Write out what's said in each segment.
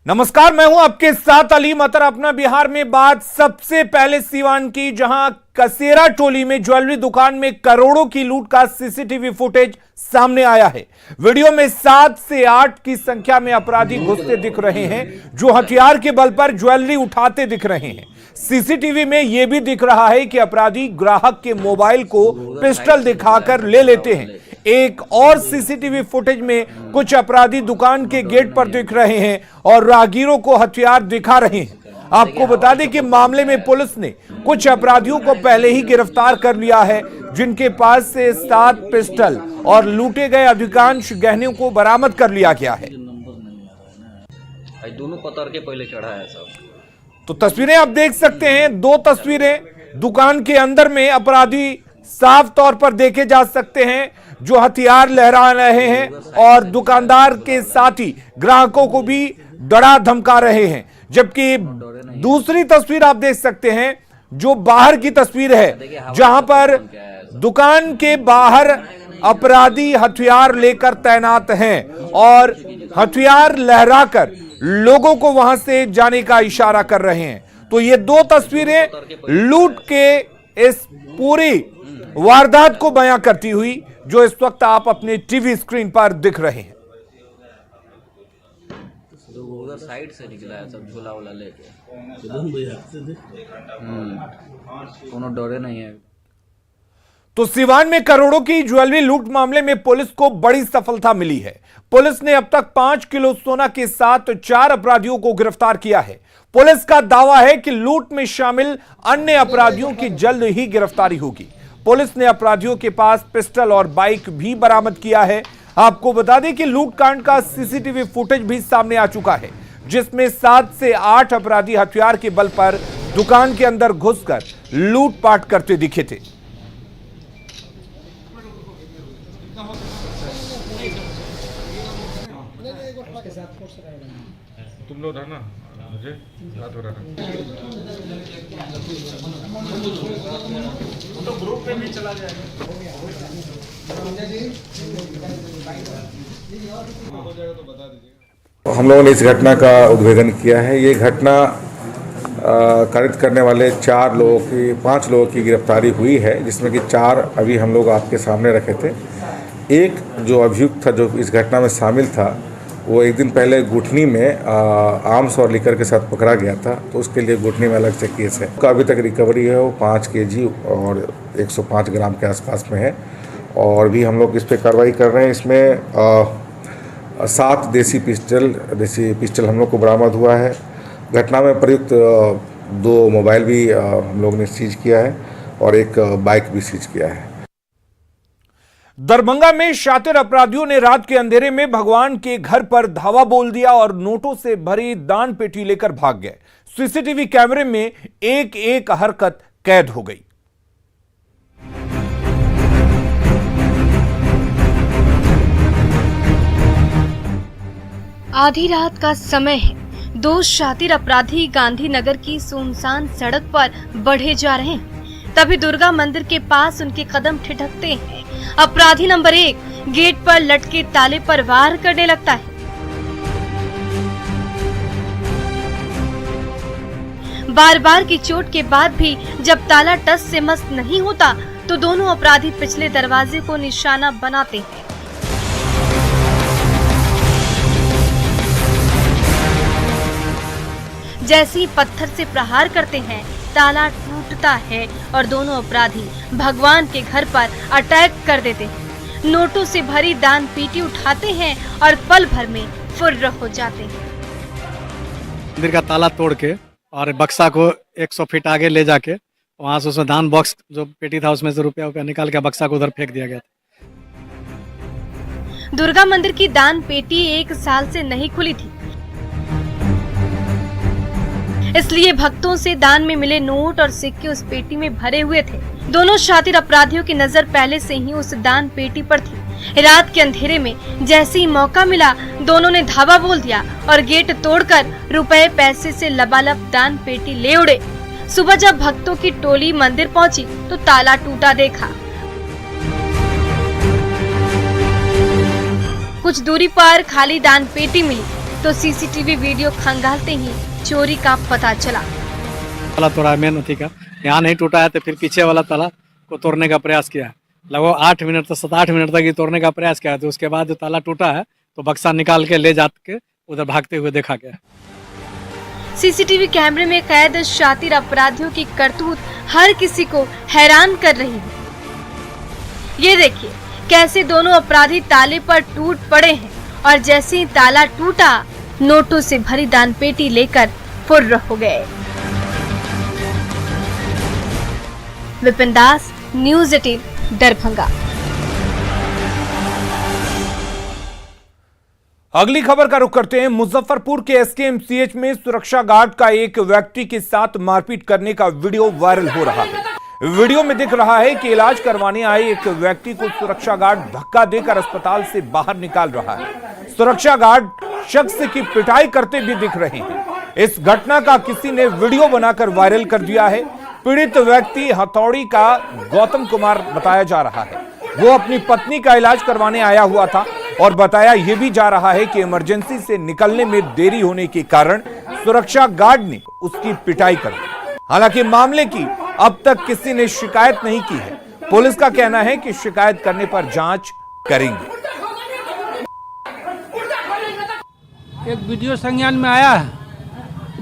नमस्कार, मैं हूं आपके साथ अली मतर। अपना बिहार में बात सबसे पहले सीवान की, जहां कसेरा टोली में ज्वेलरी दुकान में करोड़ों की लूट का सीसीटीवी फुटेज सामने आया है। वीडियो में 7 से 8 की संख्या में अपराधी घुसते दिख रहे हैं, जो हथियार के बल पर ज्वेलरी उठाते दिख रहे हैं। सीसीटीवी में यह भी दिख रहा है कि अपराधी ग्राहक के मोबाइल को पिस्टल दिखाकर ले लेते हैं। एक और सीसीटीवी फुटेज में कुछ अपराधी दुकान के गेट पर दिख रहे हैं और राहगीरों को हथियार दिखा रहे हैं। आपको बता दें कि मामले में पुलिस ने कुछ अपराधियों को पहले ही गिरफ्तार कर लिया है, जिनके पास से 7 पिस्टल और लूटे गए अधिकांश गहनों को बरामद कर लिया गया है। दोनों पतर के पहले चढ़ा है सब। तो तस्वीरें आप देख सकते हैं, 2 तस्वीरें दुकान के अंदर में अपराधी साफ तौर पर देखे जा सकते हैं, जो हथियार लहरा रहे हैं और दुकानदार के साथ ही ग्राहकों को भी डरा धमका रहे हैं। जबकि दूसरी तस्वीर आप देख सकते हैं, जो बाहर की तस्वीर है, जहां पर दुकान के बाहर अपराधी हथियार लेकर तैनात हैं और हथियार लहराकर लोगों को वहां से जाने का इशारा कर रहे हैं। तो ये 2 तस्वीरें लूट के इस पूरी वारदात को बयां करती हुई, जो इस वक्त आप अपने टीवी स्क्रीन पर दिख रहे हैं। उधर साइड से निकला है सब, झोला वोला लेके। कोनो डरे नहीं है। तो सिवान में करोड़ों की ज्वेलरी लूट मामले में पुलिस को बड़ी सफलता मिली है। पुलिस ने अब तक 5 किलो सोना के साथ 4 अपराधियों को गिरफ्तार किया है। पुलिस का दावा है कि लूट में शामिल अन्य अपराधियों की जल्द ही गिरफ्तारी होगी। पुलिस ने अपराधियों के पास पिस्टल और बाइक भी बरामद किया है। आपको बता दें कि लूट कांड का सीसीटीवी फुटेज भी सामने आ चुका है, जिसमें 7 से 8 अपराधी हथियार के बल पर दुकान के अंदर घुसकर लूटपाट करते दिखे थे। तुम लोग रहना, मुझे रात हो रहा तो ग्रुप में भी चला जाएगा। हम लोगों ने इस घटना का उद्भेदन किया है। ये घटना कारित करने वाले 5 लोगों की गिरफ्तारी हुई है, जिसमें कि 4 अभी हम लोग आपके सामने रखे थे। एक जो अभियुक्त था, जो इस घटना में शामिल था, वो एक दिन पहले गुठनी में आर्म्स और लिकर के साथ पकड़ा गया था, तो उसके लिए गुठनी में अलग से केस है। उसका अभी तक रिकवरी है वो 5 केजी और 105 ग्राम के आसपास में है, और भी हम लोग इस पर कार्रवाई कर रहे हैं। इसमें 7 देसी पिस्टल हम लोग को बरामद हुआ है। घटना में प्रयुक्त 2 मोबाइल भी हम लोग ने सीज किया है और एक बाइक भी सीज किया है। दरभंगा में शातिर अपराधियों ने रात के अंधेरे में भगवान के घर पर धावा बोल दिया और नोटों से भरी दान पेटी लेकर भाग गए। सीसीटीवी कैमरे में एक हरकत कैद हो गई। आधी रात का समय है। 2 शातिर अपराधी गांधीनगर की सुनसान सड़क पर बढ़े जा रहे हैं। तभी दुर्गा मंदिर के पास उनके कदम ठिठकते हैं। अपराधी नंबर 1 गेट पर लटके ताले पर वार करने लगता है। बार बार की चोट के बाद भी जब ताला टस से मस नहीं होता, तो दोनों अपराधी पिछले दरवाजे को निशाना बनाते हैं। जैसे ही पत्थर से प्रहार करते हैं, ताला टूटता है और दोनों अपराधी भगवान के घर पर अटैक कर देते हैं। नोटों से भरी दान पेटी उठाते हैं और पल भर में फुर्र हो जाते हैं। मंदिर का ताला तोड़ के और बक्सा को 100 फीट आगे ले जाके वहां से उसमें दान बॉक्स जो पेटी था, उसमें से रुपया निकाल के बक्सा को उधर फेंक दिया गया था। दुर्गा मंदिर की दान पेटी 1 साल से नहीं खुली थी, इसलिए भक्तों से दान में मिले नोट और सिक्के उस पेटी में भरे हुए थे। दोनों शातिर अपराधियों की नजर पहले से ही उस दान पेटी पर थी। रात के अंधेरे में जैसे ही मौका मिला, दोनों ने धावा बोल दिया और गेट तोड़कर रुपए पैसे से लबालब दान पेटी ले उड़े। सुबह जब भक्तों की टोली मंदिर पहुंची, तो ताला टूटा देखा। कुछ दूरी पर खाली दान पेटी मिली। तो सीसीटीवी वीडियो खंगालते ही चोरी का पता चला। ताला तोड़ा मेन अथी का, यहाँ नहीं टूटा है तो फिर पीछे वाला ताला को तोड़ने का प्रयास किया है। लगभग 8 मिनट तक 7-8 मिनट तक ये तोड़ने का प्रयास किया, तो उसके बाद जो ताला टूटा है तो बक्सा निकाल के ले जाके उधर भागते हुए देखा गया। सीसीटीवी कैमरे में कैद शातिर अपराधियों की करतूत हर किसी को हैरान कर रही है। ये देखिए कैसे दोनों अपराधी ताले पर टूट पड़े हैं और जैसे ही ताला टूटा नोटों से भरी दान पेटी लेकर फुर्र हो गए। विपिन दास, न्यूज़ 18 दरभंगा। अगली खबर का रुख करते हैं। मुजफ्फरपुर के एसकेएमसीएच में सुरक्षा गार्ड का एक व्यक्ति के साथ मारपीट करने का वीडियो वायरल हो रहा है। वीडियो में दिख रहा है कि इलाज करवाने आए एक व्यक्ति को सुरक्षा गार्ड धक्का देकर अस्पताल से बाहर निकाल रहा है। सुरक्षा गार्ड शख्स की पिटाई करते भी दिख रहे हैं। इस घटना का किसी ने वीडियो बनाकर वायरल कर दिया है। पीड़ित व्यक्ति हथौड़ी का गौतम कुमार बताया जा रहा है। वो अपनी पत्नी का इलाज करवाने आया हुआ था और बताया यह भी जा रहा है कि इमरजेंसी से निकलने में देरी होने के कारण सुरक्षा गार्ड ने उसकी पिटाई कर दी। हालांकि मामले की अब तक किसी ने शिकायत नहीं की है। पुलिस का कहना है कि शिकायत करने पर जांच करेंगे। एक वीडियो संज्ञान में आया है,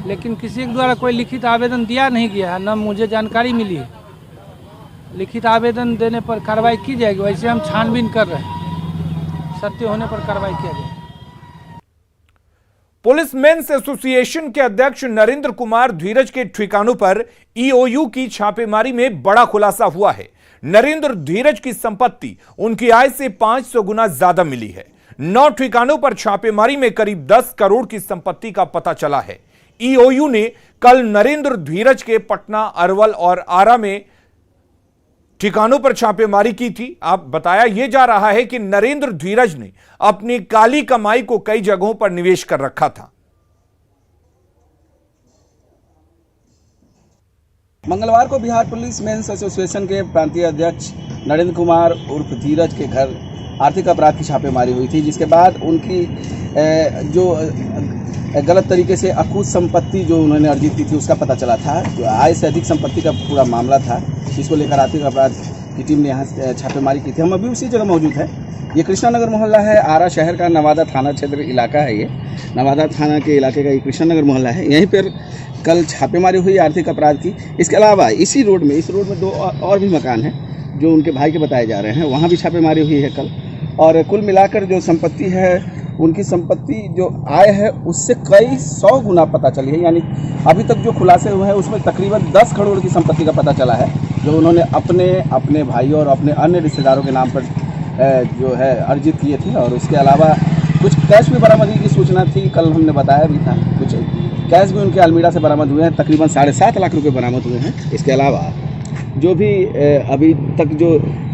लेकिन किसी के द्वारा कोई लिखित आवेदन दिया नहीं गया है, न मुझे जानकारी मिली है। लिखित आवेदन देने पर कार्रवाई की जाएगी। वैसे हम छानबीन कर रहे हैं, सत्य होने पर कार्रवाई किया जाएगा। पुलिस मेंस एसोसिएशन के अध्यक्ष नरेंद्र कुमार धीरज के ठिकानों पर ईओयू की छापेमारी में बड़ा खुलासा हुआ है। नरेंद्र धीरज की संपत्ति उनकी आय से 500 गुना ज्यादा मिली है। 9 ठिकानों पर छापेमारी में करीब 10 करोड़ की संपत्ति का पता चला है। ईओयू ने कल नरेंद्र धीरज के पटना, अरवल और आरा में ठिकानों पर छापेमारी की थी। अब बताया यह जा रहा है कि नरेंद्र धीरज ने अपनी काली कमाई को कई जगहों पर निवेश कर रखा था। मंगलवार को बिहार पुलिस मेंस एसोसिएशन के प्रांतीय अध्यक्ष नरेंद्र कुमार उर्फ धीरज के घर आर्थिक अपराध की छापेमारी हुई थी, जिसके बाद उनकी जो गलत तरीके से अकूत संपत्ति जो उन्होंने अर्जित की थी उसका पता चला था। जो आय से अधिक संपत्ति का पूरा मामला था, इसको लेकर आर्थिक अपराध की टीम ने यहाँ छापेमारी की थी। हम अभी उसी जगह मौजूद हैं। ये कृष्णा नगर मोहल्ला है, आरा शहर का नवादा थाना क्षेत्र इलाका है। ये नवादा थाना के इलाके का ये कृष्णा नगर मोहल्ला है। यहीं पर कल छापेमारी हुई आर्थिक अपराध की। इसके अलावा इस रोड में 2 और भी मकान हैं जो उनके भाई के बताए जा रहे हैं, वहाँ भी छापेमारी हुई है कल। और कुल मिलाकर जो संपत्ति है, उनकी संपत्ति जो आय है उससे कई 100 गुना पता चली है। यानी अभी तक जो खुलासे हुए हैं उसमें तकरीबन 10 करोड़ की संपत्ति का पता चला है, जो उन्होंने अपने भाइयों और अपने अन्य रिश्तेदारों के नाम पर जो है अर्जित किए थे। और उसके अलावा कुछ कैश भी बरामदगी की सूचना थी, कल हमने बताया भी था। कुछ कैश भी उनके अलमीरा से बरामद हुए हैं, तकरीबन 7.5 लाख रुपये बरामद हुए हैं। इसके अलावा जो भी अभी तक जो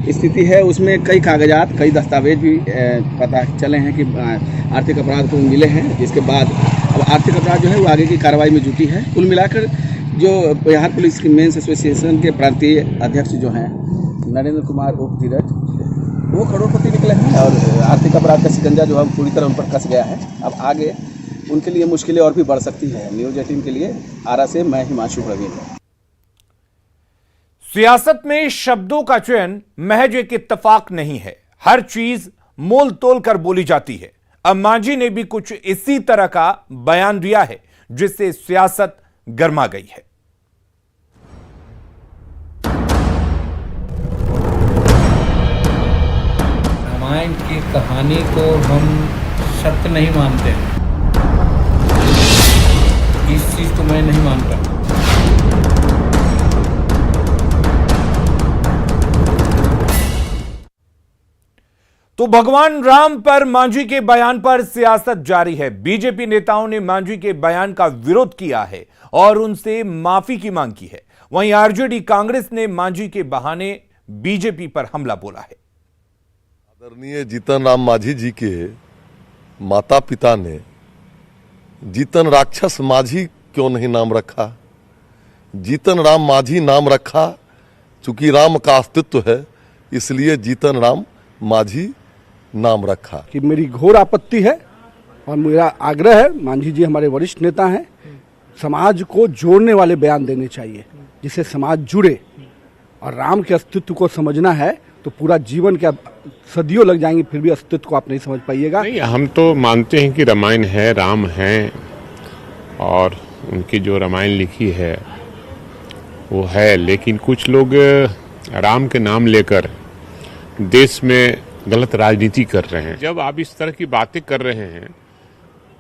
स्थिति है उसमें कई कागजात, कई दस्तावेज भी पता चले हैं कि आर्थिक अपराध को मिले हैं, जिसके बाद अब आर्थिक अपराध जो है वो आगे की कार्रवाई में जुटी है। कुल मिलाकर जो बिहार पुलिस की मेंस एसोसिएशन के प्रांतीय अध्यक्ष जो हैं नरेंद्र कुमार उर्फ धीरज, वो करोड़पति निकले हैं और आर्थिक अपराध का शिकंजा जो है पूरी तरह उन पर कस गया है। अब आगे उनके लिए मुश्किलें और भी बढ़ सकती है। न्यूज़ 18 के लिए आरा से मैं हिमांशु प्रवीण। सियासत में शब्दों का चयन महज एक इत्तेफाक नहीं है, हर चीज मोल तोल कर बोली जाती है। अब मांझी ने भी कुछ इसी तरह का बयान दिया है, जिससे सियासत गर्मा गई है। रामायण की कहानी को हम सत्य नहीं मानते, इस चीज को मैं नहीं मानता। तो भगवान राम पर मांझी के बयान पर सियासत जारी है। बीजेपी नेताओं ने मांझी के बयान का विरोध किया है और उनसे माफी की मांग की है। वहीं आरजेडी कांग्रेस ने मांझी के बहाने बीजेपी पर हमला बोला है। आदरणीय जीतन राम मांझी जी के माता पिता ने जीतन राक्षस मांझी क्यों नहीं नाम रखा? जीतन राम मांझी नाम रखा, चूंकि राम का अस्तित्व है इसलिए जीतन राम मांझी नाम रखा। कि मेरी घोर आपत्ति है और मेरा आग्रह है, मांझी जी हमारे वरिष्ठ नेता हैं, समाज को जोड़ने वाले बयान देने चाहिए जिससे समाज जुड़े। और राम के अस्तित्व को समझना है तो पूरा जीवन क्या सदियों लग जाएंगे, फिर भी अस्तित्व को आप नहीं समझ पाइएगा। नहीं, हम तो मानते हैं कि रामायण है, राम हैं और उनकी जो रामायण लिखी है वो है, लेकिन कुछ लोग राम के नाम लेकर देश में गलत राजनीति कर रहे हैं। जब आप इस तरह की बातें कर रहे हैं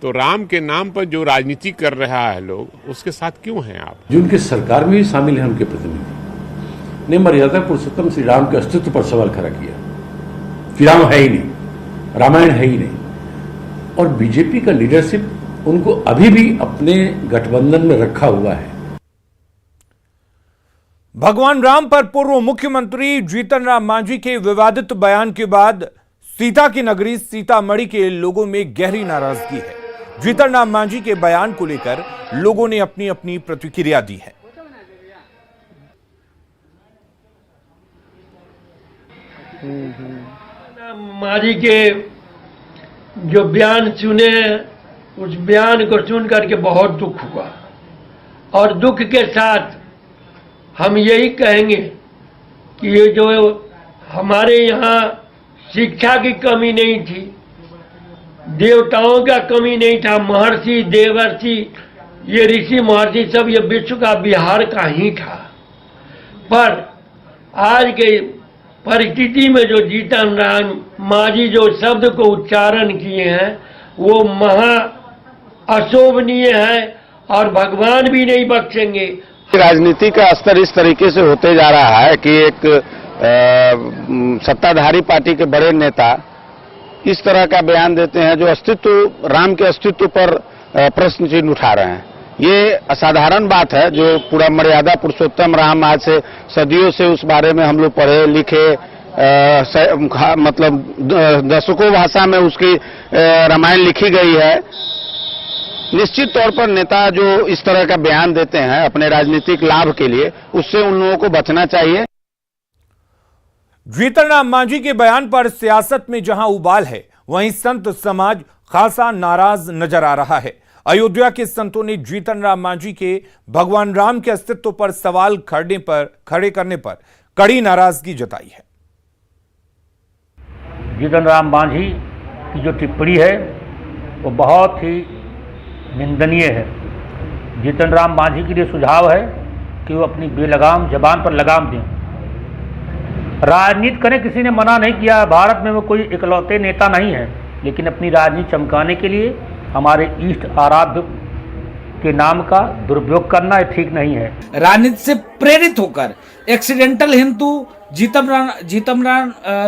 तो राम के नाम पर जो राजनीति कर रहा है लोग, उसके साथ क्यों हैं आप? जो उनकी सरकार में भी शामिल है, उनके प्रतिनिधि ने मर्यादा पुरुषोत्तम श्री राम के अस्तित्व पर सवाल खड़ा किया कि राम है ही नहीं, रामायण है ही नहीं। और बीजेपी का लीडरशिप उनको अभी भी अपने गठबंधन में रखा हुआ है। भगवान राम पर पूर्व मुख्यमंत्री जीतन राम मांझी के विवादित बयान के बाद सीता की नगरी सीतामढ़ी के लोगों में गहरी नाराजगी है। जीतन राम मांझी के बयान को लेकर लोगों ने अपनी अपनी प्रतिक्रिया दी है। मांझी के जो बयान सुने, उस बयान को सुन करके बहुत दुख हुआ और दुख के साथ हम यही कहेंगे कि ये जो हमारे यहाँ शिक्षा की कमी नहीं थी, देवताओं का कमी नहीं था, महर्षि देवर्षि ये ऋषि महर्षि सब ये विश्व का बिहार का ही था। पर आज के परिस्थिति में जो जीतन राम मांझी जो शब्द को उच्चारण किए हैं वो महा अशोभनीय है और भगवान भी नहीं बख्शेंगे। राजनीति का स्तर इस तरीके से होते जा रहा है कि एक सत्ताधारी पार्टी के बड़े नेता इस तरह का बयान देते हैं जो अस्तित्व, राम के अस्तित्व पर प्रश्न चिन्ह उठा रहे हैं। ये असाधारण बात है जो पूरा मर्यादा पुरुषोत्तम राम आज से सदियों से उस बारे में हम लोग पढ़े लिखे, मतलब दशकों भाषा में उसकी रामायण लिखी गई है। निश्चित तौर पर नेता जो इस तरह का बयान देते हैं अपने राजनीतिक लाभ के लिए, उससे उन लोगों को बचना चाहिए। जीतन राम मांझी के बयान पर सियासत में जहां उबाल है, वहीं संत समाज खासा नाराज नजर आ रहा है। अयोध्या के संतों ने जीतन राम मांझी के भगवान राम के अस्तित्व पर सवाल खड़े करने पर कड़ी नाराजगी जताई है। जीतन राम मांझी की जो टिप्पणी है वो बहुत ही निंदनीय है। जीतन राम मांझी के लिए सुझाव है कि वो अपनी बेलगाम जबान पर लगाम दें। राजनीति करें, किसी ने मना नहीं किया। भारत में वो कोई इकलौते नेता नहीं है, लेकिन अपनी राजनीति चमकाने के लिए हमारे इष्ट आराध्य के नाम का दुरुपयोग करना ठीक नहीं है। राजनीति से प्रेरित होकर एक्सीडेंटल हिंदू जीतन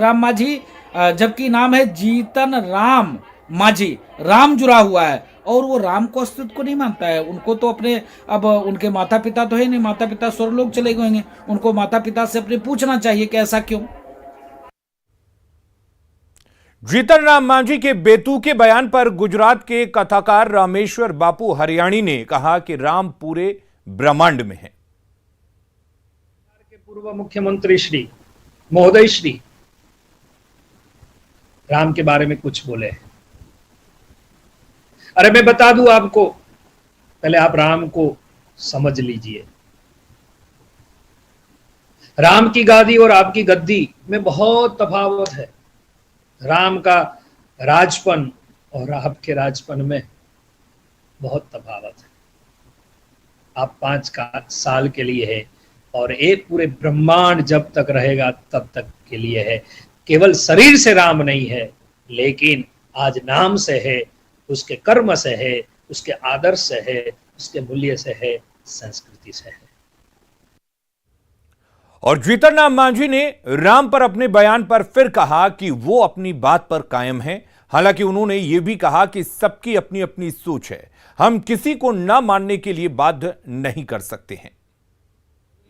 राम मांझी, जबकि नाम है जीतन राम मांझी, राम जुड़ा हुआ है और वो राम को अस्तित्व को नहीं मानता है। उनको तो अपने, अब उनके माता पिता तो है नहीं, माता पिता स्वर्गलोक चले गए हैं, उनको माता पिता से अपने पूछना चाहिए कि ऐसा क्यों। जीतन राम मांझी के बेतुके बयान पर गुजरात के कथाकार रामेश्वर बापू हरियाणी ने कहा कि राम पूरे ब्रह्मांड में है। पूर्व मुख्यमंत्री श्री महोदय श्री राम के बारे में कुछ बोले। अरे मैं बता दूं आपको, पहले आप राम को समझ लीजिए। राम की गादी और आपकी गद्दी में बहुत तफावत है। राम का राजपन और आपके राजपन में बहुत तफावत है। आप 5 साल के लिए है और एक पूरे ब्रह्मांड जब तक रहेगा तब तक के लिए है। केवल शरीर से राम नहीं है, लेकिन आज नाम से है, उसके कर्म से है, उसके आदर्श से है, उसके मूल्य से है, संस्कृति से है। और जीतन राम मांझी ने राम पर अपने बयान पर फिर कहा कि वो अपनी बात पर कायम है। हालांकि उन्होंने ये भी कहा कि सबकी अपनी अपनी सोच है, हम किसी को न मानने के लिए बाध्य नहीं कर सकते हैं।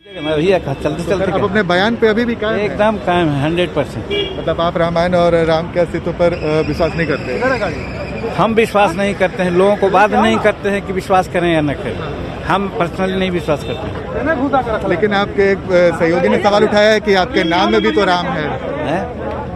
चलते आप अपने बयान पे अभी भी कायम एकदम कायम है 100%। मतलब आप रामायण और राम के अस्तित्व पर विश्वास नहीं करते? हम विश्वास नहीं करते हैं, लोगों को बाध्य नहीं करते हैं कि विश्वास करें या न करें। हम पर्सनली नहीं विश्वास करते हैं। लेकिन आपके एक सहयोगी ने सवाल उठाया है कि आपके नाम में भी तो राम है।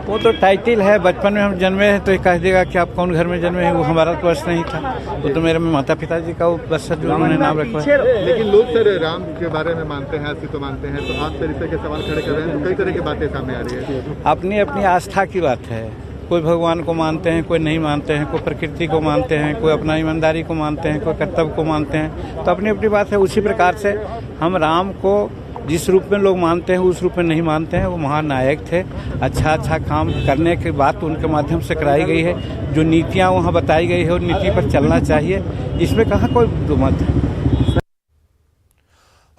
वो तो टाइटल है, बचपन में हम जन्मे हैं तो ये कह देगा कि आप कौन घर में जन्मे हैं, वो हमारा तो वश नहीं था, वो तो मेरे माता पिताजी का वो बस जो उन्होंने नाम रखा है। लेकिन लोग सर राम के बारे में मानते हैं, अस्तित्व मानते हैं, तो आप सर इस तरह के सवाल खड़े कर रहे हैं, तो कई तरह की बातें सामने आ रही है। अपनी अपनी आस्था की बात है, कोई भगवान को मानते हैं, कोई नहीं मानते हैं, कोई प्रकृति को मानते हैं, कोई अपना ईमानदारी को मानते हैं, कोई कर्तव्य को मानते हैं, तो अपनी अपनी बात है। उसी प्रकार से हम राम को जिस रूप में लोग मानते हैं उस रूप में नहीं मानते हैं। वो महानायक थे, अच्छा काम करने की बात उनके माध्यम से कराई गई है, जो नीतियाँ वहाँ बताई गई है और नीति पर चलना चाहिए, इसमें कहाँ कोई दुमत है।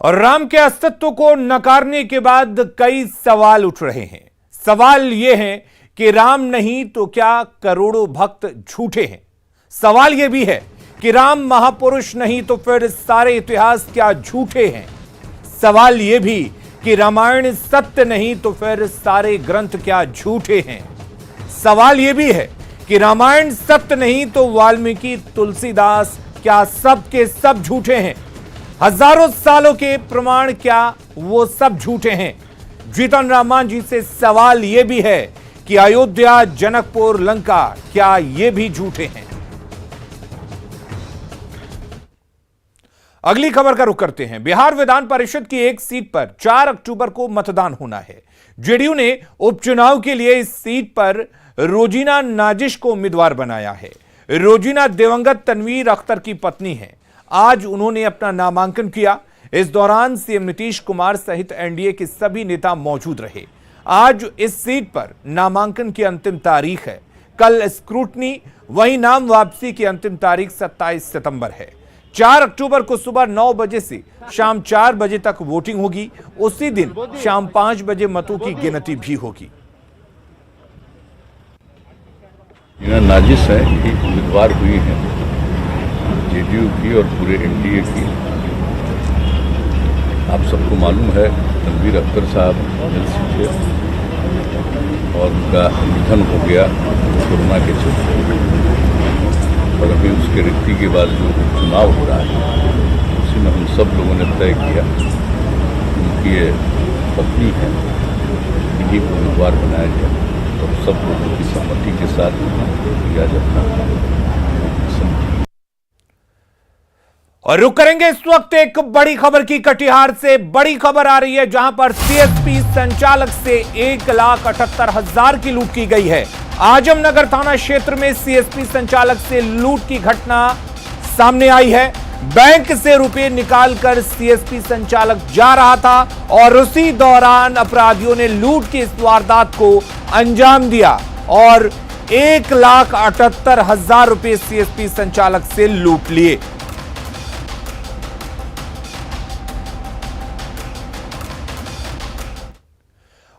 और राम के अस्तित्व को नकारने के बाद कई सवाल उठ रहे हैं। सवाल ये है कि राम नहीं तो क्या करोड़ों भक्त झूठे हैं। सवाल यह भी है कि राम महापुरुष नहीं तो फिर सारे इतिहास क्या झूठे हैं। सवाल यह भी कि रामायण सत्य नहीं तो फिर सारे ग्रंथ क्या झूठे हैं। सवाल यह भी है कि रामायण सत्य नहीं तो वाल्मीकि तुलसीदास क्या सब के सब झूठे हैं। हजारों सालों के प्रमाण क्या वो सब झूठे हैं। जीतन राम मांझी से सवाल यह भी है कि अयोध्या, जनकपुर, लंका क्या ये भी झूठे हैं। अगली खबर का रुख करते हैं। बिहार विधान परिषद की एक सीट पर 4 अक्टूबर को मतदान होना है। जेडीयू ने उपचुनाव के लिए इस सीट पर रोजीना नाजिश को उम्मीदवार बनाया है। रोजीना दिवंगत तनवीर अख्तर की पत्नी है। आज उन्होंने अपना नामांकन किया। इस दौरान सीएम नीतीश कुमार सहित एनडीए के सभी नेता मौजूद रहे। आज इस सीट पर नामांकन की अंतिम तारीख है। कल स्क्रूटनी, वहीं नाम वापसी की अंतिम तारीख 27 सितंबर है। 4 अक्टूबर को सुबह 9 बजे से शाम 4 बजे तक वोटिंग होगी। उसी दिन शाम 5 बजे मतों की गिनती भी होगी। नाजिश है कि उम्मीदवार हुई है जेडीयू की और पूरे एनडीए की। आप सबको मालूम है तनवीर अख्तर साहब एलसी थे और उनका निधन हो गया कोरोना के चलते, और अभी उसके रिक्ति के बाद जो चुनाव हो रहा है उसी में हम सब लोगों ने तय किया उनकी ये पत्नी है, इन्हीं को उम्मीदवार बनाया गया। तो सब लोगों की सहमति के साथ किया जाता है। और रुक करेंगे इस वक्त एक बड़ी खबर की। कटिहार से बड़ी खबर आ रही है, जहां पर सीएसपी संचालक से 1,78,000 की लूट की गई है। आजमनगर थाना क्षेत्र में सीएसपी संचालक से लूट की घटना सामने आई है। बैंक से रुपए निकालकर सीएसपी संचालक जा रहा था और उसी दौरान अपराधियों ने लूट की इस वारदात को अंजाम दिया और 1,78,000 रुपए सीएसपी संचालक से लूट लिए।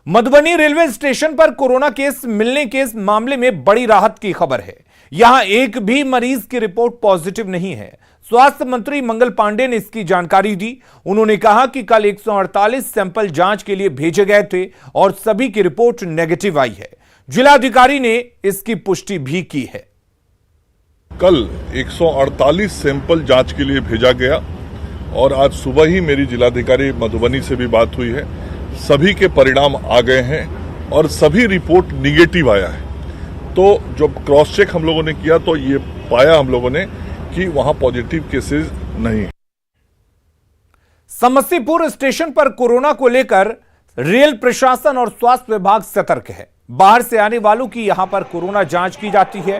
मधुबनी रेलवे स्टेशन पर कोरोना केस मिलने के इस मामले में बड़ी राहत की खबर है। यहां एक भी मरीज की रिपोर्ट पॉजिटिव नहीं है। स्वास्थ्य मंत्री मंगल पांडे ने इसकी जानकारी दी। उन्होंने कहा कि कल 148 सैंपल जांच के लिए भेजे गए थे और सभी की रिपोर्ट नेगेटिव आई है। जिलाधिकारी ने इसकी पुष्टि भी की है। कल 148 सैंपल जांच के लिए भेजा गया और आज सुबह ही मेरी जिलाधिकारी मधुबनी से भी बात हुई है। सभी के परिणाम आ गए हैं और सभी रिपोर्ट निगेटिव आया है। तो जब क्रॉस चेक हम लोगों ने किया तो ये पाया हम लोगों ने कि वहां पॉजिटिव केसेस नहीं है। समस्तीपुर स्टेशन पर कोरोना को लेकर रेल प्रशासन और स्वास्थ्य विभाग सतर्क है। बाहर से आने वालों की यहां पर कोरोना जांच की जाती है।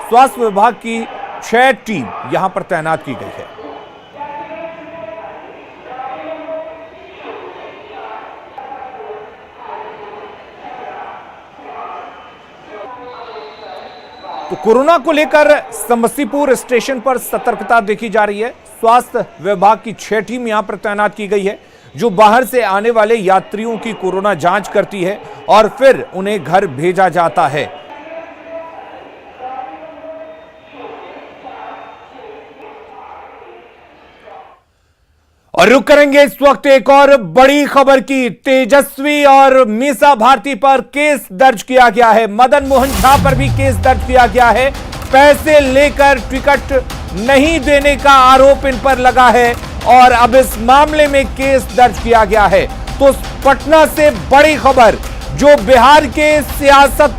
स्वास्थ्य विभाग की 6 टीम यहां पर तैनात की गई है। तो कोरोना को लेकर समस्तीपुर स्टेशन पर सतर्कता देखी जा रही है। स्वास्थ्य विभाग की 6 टीम यहां पर तैनात की गई है, जो बाहर से आने वाले यात्रियों की कोरोना जांच करती है और फिर उन्हें घर भेजा जाता है। और रुक करेंगे इस वक्त एक और बड़ी खबर की। तेजस्वी और मीसा भारती पर केस दर्ज किया गया है। मदन मोहन झा पर भी केस दर्ज किया गया है। पैसे लेकर टिकट नहीं देने का आरोप इन पर लगा है और अब इस मामले में केस दर्ज किया गया है। तो पटना से बड़ी खबर, जो बिहार के सियासत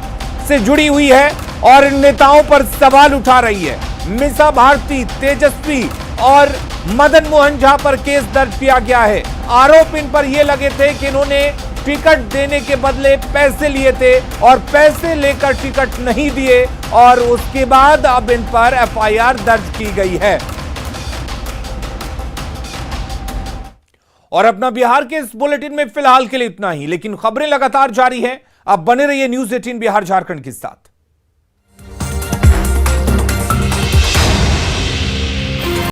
से जुड़ी हुई है और इन नेताओं पर सवाल उठा रही है। मीसा भारती, तेजस्वी और मदन मोहन झा पर केस दर्ज किया गया है। आरोप इन पर यह लगे थे कि इन्होंने टिकट देने के बदले पैसे लिए थे और पैसे लेकर टिकट नहीं दिए और उसके बाद अब इन पर एफआईआर दर्ज की गई है। और अपना बिहार के इस बुलेटिन में फिलहाल के लिए इतना ही, लेकिन खबरें लगातार जारी हैं। अब बने रहिए न्यूज़ 18 बिहार झारखंड के साथ।